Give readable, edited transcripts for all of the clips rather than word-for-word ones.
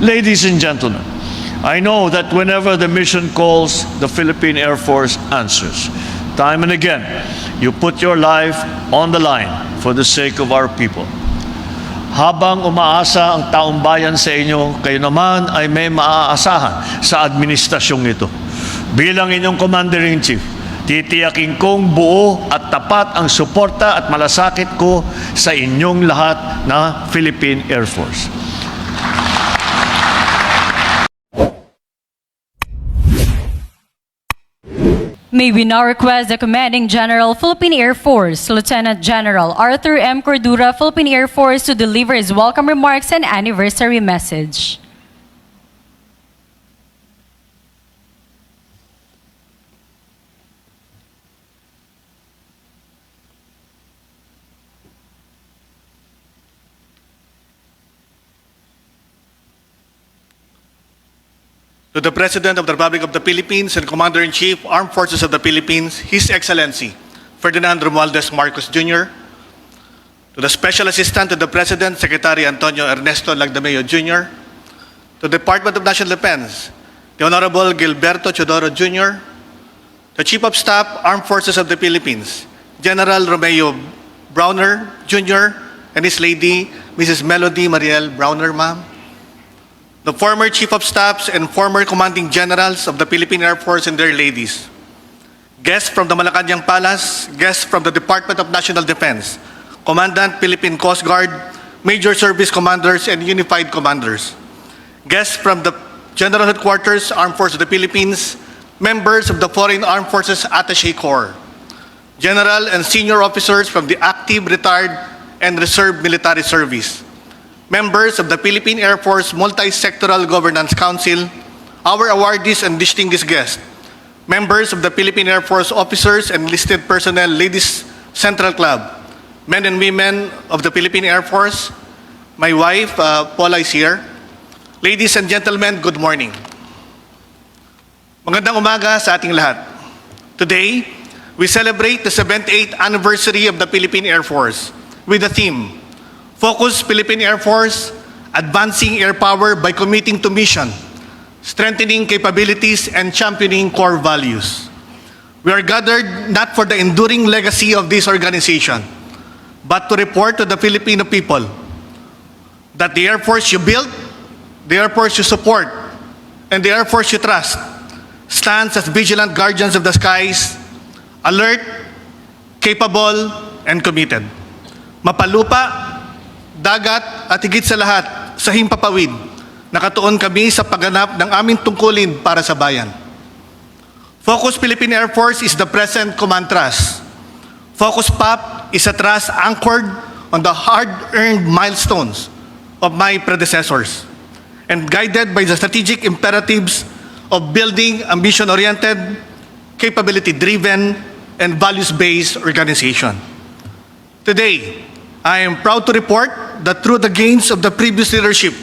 Ladies and gentlemen, I know that whenever the mission calls, the Philippine Air Force answers. Time and again, you put your life on the line for the sake of our people. Habang umaasa ang taong bayan sa inyo, kayo naman ay may maaasahan sa administrasyong ito. Bilang inyong Commander-in-Chief, titiyakin kong buo at tapat ang suporta at malasakit ko sa inyong lahat na Philippine Air Force. May we now request the Commanding General, Philippine Air Force, Lieutenant General Arthur M. Cordura, Philippine Air Force, to deliver his welcome remarks and anniversary message. To the President of the Republic of the Philippines and Commander-in-Chief, Armed Forces of the Philippines, His Excellency, Ferdinand Marcos Jr., to the Special Assistant to the President, Secretary Antonio Ernesto Lagdameo Jr., to the Department of National Defense, the Honorable Gilberto Chodoro Jr., the Chief of Staff, Armed Forces of the Philippines, General Romeo Browner Jr., and his lady, Mrs. Melody Mariel Browner, ma'am, the former Chief of Staffs and former Commanding Generals of the Philippine Air Force and their ladies, guests from the Malacanang Palace, guests from the Department of National Defense, Commandant Philippine Coast Guard, Major Service Commanders and Unified Commanders, guests from the General Headquarters, Armed Forces of the Philippines, members of the Foreign Armed Forces Attaché Corps, general and senior officers from the active, retired, and reserve military service, members of the Philippine Air Force Multi-Sectoral Governance Council, our awardees and distinguished guests, members of the Philippine Air Force Officers and Enlisted Personnel Ladies Central Club, men and women of the Philippine Air Force, my wife, Paula is here. Ladies and gentlemen, good morning. Magandang umaga sa ating lahat. Today, we celebrate the 78th anniversary of the Philippine Air Force with the theme, Focus Philippine Air Force, advancing air power by committing to mission, strengthening capabilities, and championing core values. We are gathered not for the enduring legacy of this organization, but to report to the Filipino people that the Air Force you build, the Air Force you support, and the Air Force you trust stands as vigilant guardians of the skies, alert, capable, and committed. Mapalupa, dagat at higit sa lahat, sa himpapawid, nakatuon kami sa pagganap ng aming tungkulin para sa bayan. Focus Philippine Air Force is the present command trust. Focus PAP is a trust anchored on the hard-earned milestones of my predecessors and guided by the strategic imperatives of building a mission-oriented, capability-driven, and values-based organization. Today, I am proud to report that through the gains of the previous leadership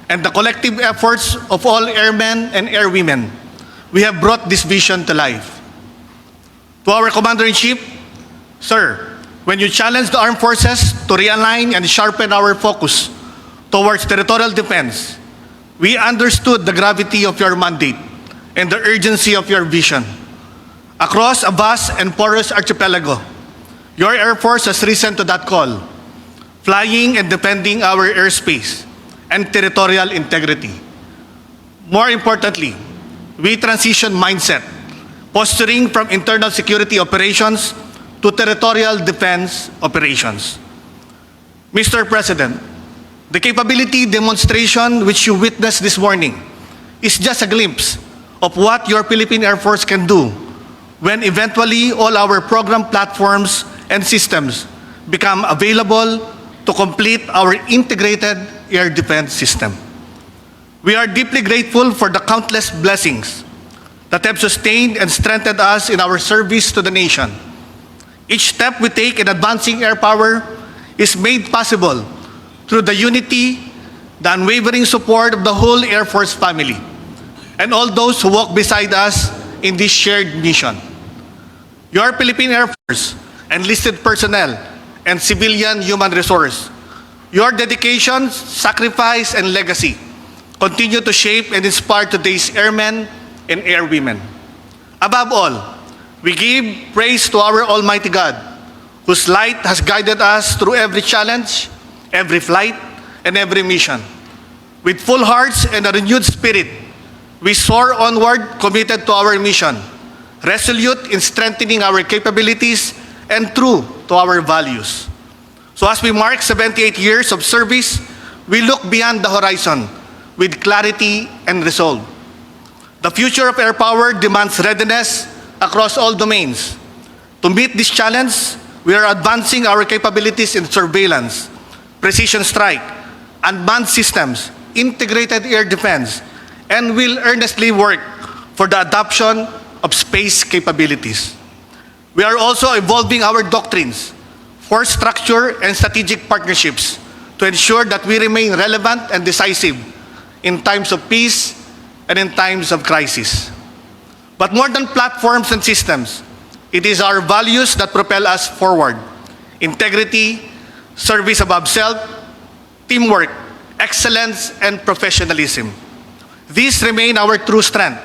and the collective efforts of all airmen and airwomen, we have brought this vision to life. To our Commander-in-Chief, Sir, when you challenged the armed forces to realign and sharpen our focus towards territorial defense, we understood the gravity of your mandate and the urgency of your vision. Across a vast and porous archipelago, your Air Force has risen to that call, flying and defending our airspace and territorial integrity. More importantly, we transition mindset, posturing from internal security operations to territorial defense operations. Mr. President, the capability demonstration which you witnessed this morning is just a glimpse of what your Philippine Air Force can do when eventually all our program platforms and systems become available to complete our integrated air defense system. We are deeply grateful for the countless blessings that have sustained and strengthened us in our service to the nation. Each step we take in advancing air power is made possible through the unity, the unwavering support of the whole Air Force family, and all those who walk beside us in this shared mission. Your Philippine Air Force, enlisted personnel, and civilian human resource, your dedication, sacrifice, and legacy continue to shape and inspire today's airmen and airwomen. Above all, we give praise to our Almighty God, whose light has guided us through every challenge, every flight, and every mission. With full hearts and a renewed spirit, we soar onward, committed to our mission, resolute in strengthening our capabilities and true to our values. So as we mark 78 years of service, we look beyond the horizon with clarity and resolve. The future of air power demands readiness across all domains. To meet this challenge, we are advancing our capabilities in surveillance, precision strike, unmanned systems, integrated air defense, and will earnestly work for the adoption of space capabilities. We are also evolving our doctrines, force structure, and strategic partnerships to ensure that we remain relevant and decisive in times of peace and in times of crisis. But more than platforms and systems, it is our values that propel us forward. Integrity, service above self, teamwork, excellence, and professionalism. These remain our true strength,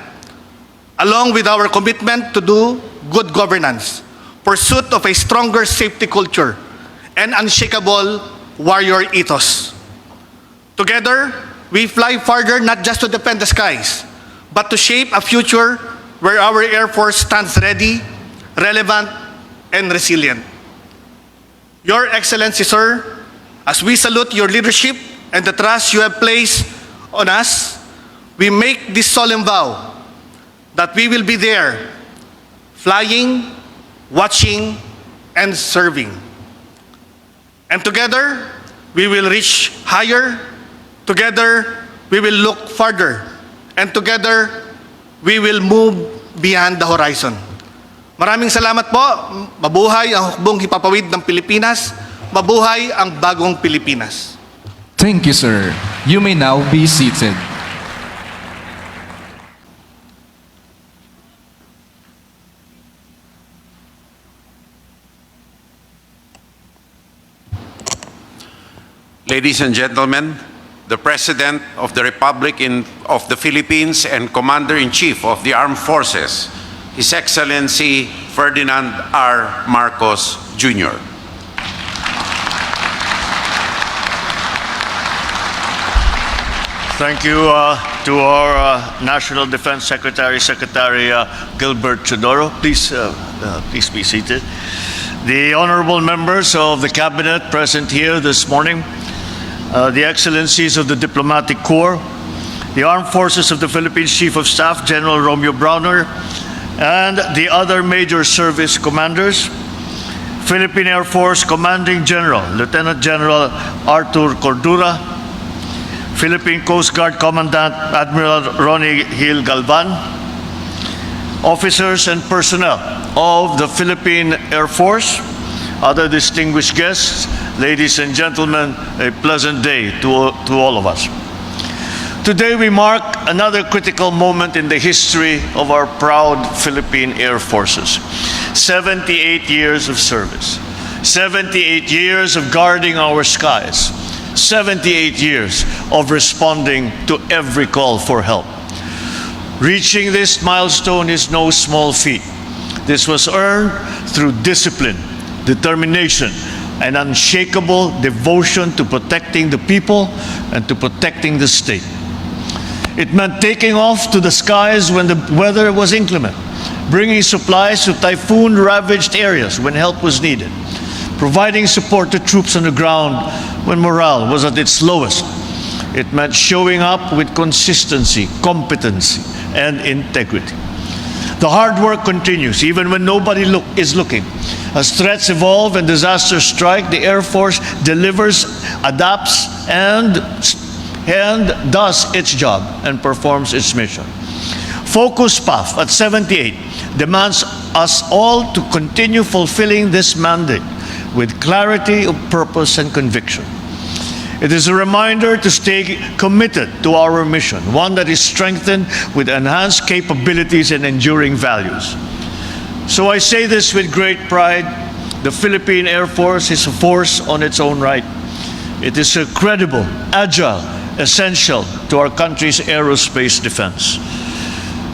along with our commitment to do good governance, pursuit of a stronger safety culture, and unshakable warrior ethos. Together, we fly farther not just to defend the skies, but to shape a future where our Air Force stands ready, relevant, and resilient. Your Excellency, sir, as we salute your leadership and the trust you have placed on us, we make this solemn vow that we will be there, flying, watching, and serving. And together, we will reach higher, together, we will look farther, and together, we will move beyond the horizon. Maraming salamat po. Mabuhay ang hukbong hipapawid ng Pilipinas. Mabuhay ang bagong Pilipinas. Thank you, sir. You may now be seated. Ladies and gentlemen, the President of the Republic of the Philippines and Commander-in-Chief of the Armed Forces, His Excellency Ferdinand R. Marcos, Jr. Thank you to our National Defense Secretary, Gilbert Chodoro. Please be seated. The honorable members of the Cabinet present here this morning, the Excellencies of the Diplomatic Corps, the Armed Forces of the Philippines Chief of Staff, General Romeo Browner, and the other major service commanders, Philippine Air Force Commanding General, Lieutenant General Arthur Cordura, Philippine Coast Guard Commandant Admiral Ronnie Hill Galvan, officers and personnel of the Philippine Air Force, other distinguished guests, ladies and gentlemen, a pleasant day to all of us. Today we mark another critical moment in the history of our proud Philippine Air Forces. 78 years of service, 78 years of guarding our skies, 78 years of responding to every call for help. Reaching this milestone is no small feat. This was earned through discipline, determination, and unshakable devotion to protecting the people and to protecting the state. It meant taking off to the skies when the weather was inclement, bringing supplies to typhoon-ravaged areas when help was needed, providing support to troops on the ground when morale was at its lowest. It meant showing up with consistency, competency, and integrity. The hard work continues even when nobody is looking. As threats evolve and disasters strike, the Air Force delivers, adapts, and does its job and performs its mission. Focus PAF at 78 demands us all to continue fulfilling this mandate with clarity of purpose and conviction. It is a reminder to stay committed to our mission, one that is strengthened with enhanced capabilities and enduring values. So I say this with great pride. The Philippine Air Force is a force on its own right. It is a credible, agile, essential to our country's aerospace defense.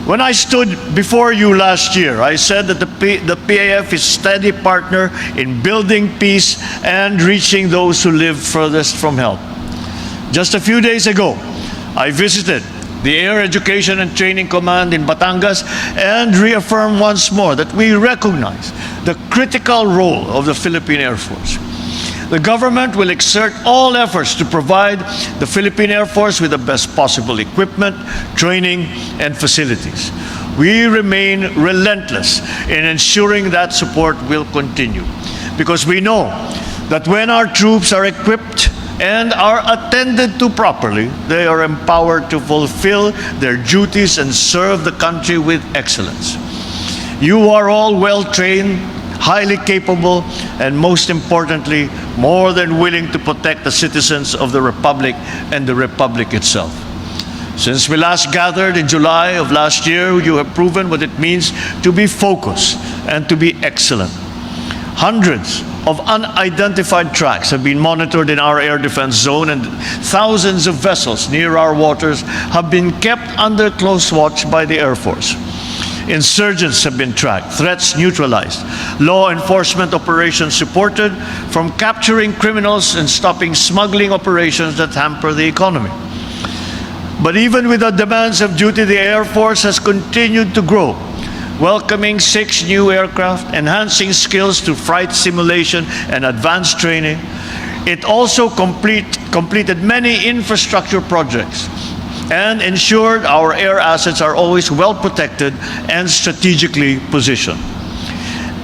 When I stood before you last year, I said that the PAF is a steady partner in building peace and reaching those who live furthest from help. Just a few days ago, I visited the Air Education and Training Command in Batangas and reaffirmed once more that we recognize the critical role of the Philippine Air Force. The government will exert all efforts to provide the Philippine Air Force with the best possible equipment, training, and facilities. We remain relentless in ensuring that support will continue because we know that when our troops are equipped and are attended to properly, they are empowered to fulfill their duties and serve the country with excellence. You are all well-trained, highly capable, and most importantly, more than willing to protect the citizens of the Republic and the Republic itself. Since we last gathered in July of last year, you have proven what it means to be focused and to be excellent. Hundreds of unidentified tracks have been monitored in our air defense zone, and thousands of vessels near our waters have been kept under close watch by the Air Force. Insurgents have been tracked, threats neutralized, law enforcement operations supported, from capturing criminals and stopping smuggling operations that hamper the economy. But even with the demands of duty, the Air Force has continued to grow, welcoming 6 new aircraft, enhancing skills through flight simulation and advanced training. It also completed many infrastructure projects and ensured our air assets are always well protected and strategically positioned.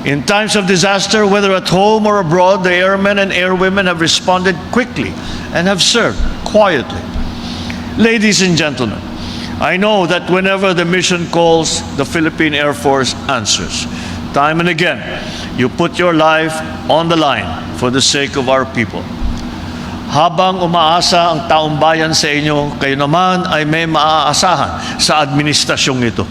In times of disaster, whether at home or abroad, the airmen and airwomen have responded quickly and have served quietly. Ladies and gentlemen, I know that whenever the mission calls, the Philippine Air Force answers. Time and again, you put your life on the line for the sake of our people. Habang umaasa ang taong bayan sa inyo, kayo naman ay may maaasahan sa administrasyong ito.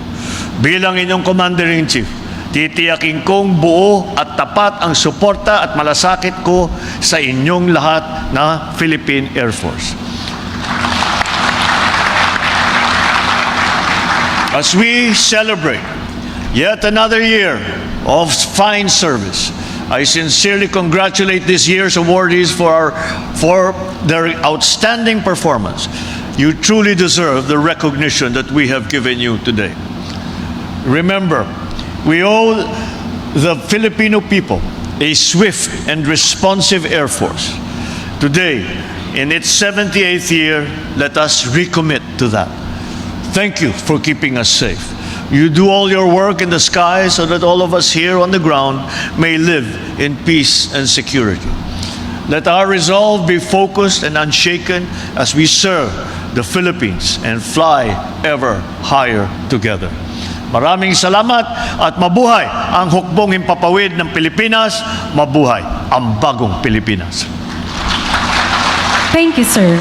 Bilang inyong Commander-in-Chief, titiyakin kong buo at tapat ang suporta at malasakit ko sa inyong lahat na Philippine Air Force. As we celebrate yet another year of fine service, I sincerely congratulate this year's awardees for their outstanding performance. You truly deserve the recognition that we have given you today. Remember, we owe the Filipino people a swift and responsive Air Force. Today, in its 78th year, let us recommit to that. Thank you for keeping us safe. You do all your work in the sky so that all of us here on the ground may live in peace and security. Let our resolve be focused and unshaken as we serve the Philippines and fly ever higher together. Maraming salamat at mabuhay ang hukbong himpapawid ng Pilipinas, mabuhay ang bagong Pilipinas. Thank you, sir.